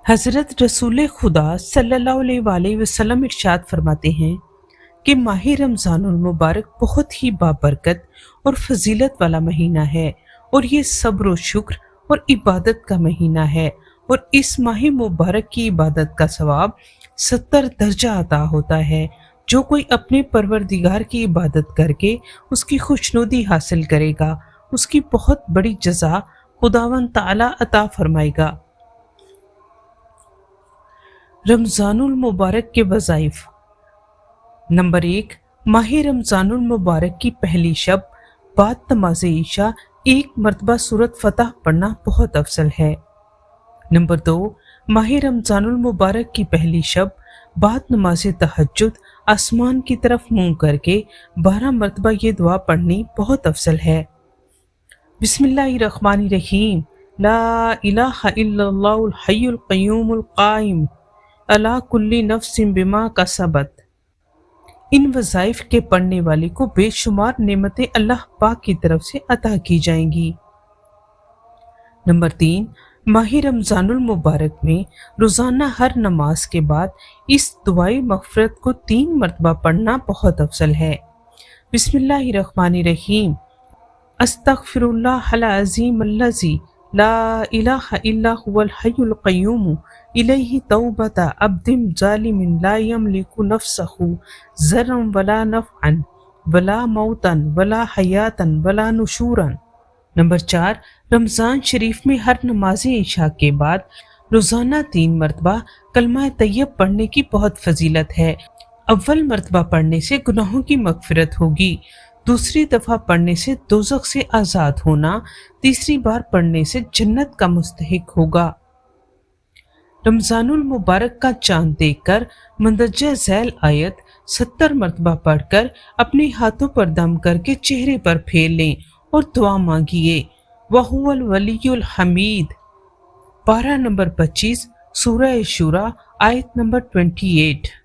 حضرت رسول خدا صلی اللہ علیہ وآلہ وسلم ارشاد فرماتے ہیں کہ ماہ رمضان المبارک بہت ہی بابرکت اور فضیلت والا مہینہ ہے، اور یہ صبر و شکر اور عبادت کا مہینہ ہے، اور اس ماہ مبارک کی عبادت کا ثواب 70 درجہ عطا ہوتا ہے۔ جو کوئی اپنے پروردگار کی عبادت کر کے اس کی خوشنودی حاصل کرے گا، اس کی بہت بڑی جزا خداوند تعالی عطا فرمائے گا۔ رمضان المبارک کے وظائف۔ نمبر 1، ماہ رمضان المبارک کی پہلی شب بعد نماز عشاء ایک مرتبہ سورۃ فتح پڑھنا بہت افضل ہے۔ نمبر 2، ماہ رمضان المبارک کی پہلی شب بعد نماز تہجد آسمان کی طرف منہ کر کے 12 مرتبہ یہ دعا پڑھنی بہت افضل ہے۔ بسم اللہ الرحمن الرحیم، لا الہ الا اللہ الحی القیوم القائم علی کل نفس بما کسبت۔ ان وظائف کے پڑھنے والے کو بے شمار نعمتیں اللہ پاک کی طرف سے عطا کی جائیں گی۔ نمبر 3، ماہ رمضان المبارک میں روزانہ ہر نماز کے بعد اس دعائے مغفرت کو 3 مرتبہ پڑھنا بہت افضل ہے۔ بسم اللہ الرحمن الرحیم، استغفر اللہ العظیم الذی لا الہ الا هو الحی القیوم الیہ توبۃ عبد ظالم لا یملک نفسہ ضرا ولا نفعا ولا موتا ولا حیاتا ولا نشورا۔ نمبر 4، رمضان شریف میں ہر نماز عشاء کے بعد روزانہ 3 مرتبہ کلمہ طیب پڑھنے کی بہت فضیلت ہے۔ اول مرتبہ پڑھنے سے گناہوں کی مغفرت ہوگی، دوسری دفعہ پڑھنے سے دوزخ سے آزاد ہونا، تیسری بار پڑھنے سے جنت کا مستحق ہوگا۔ رمضان المبارک کا چاند دیکھ کر مندرجہ ذیل آیت 70 مرتبہ پڑھ کر اپنے ہاتھوں پر دم کر کے چہرے پر پھیر لیں اور دعا مانگیے۔ وَهُوَ الْوَلِيُّ الْحَمِيدُ۔ پارہ نمبر 25، سورہ شورى، آیت نمبر 28۔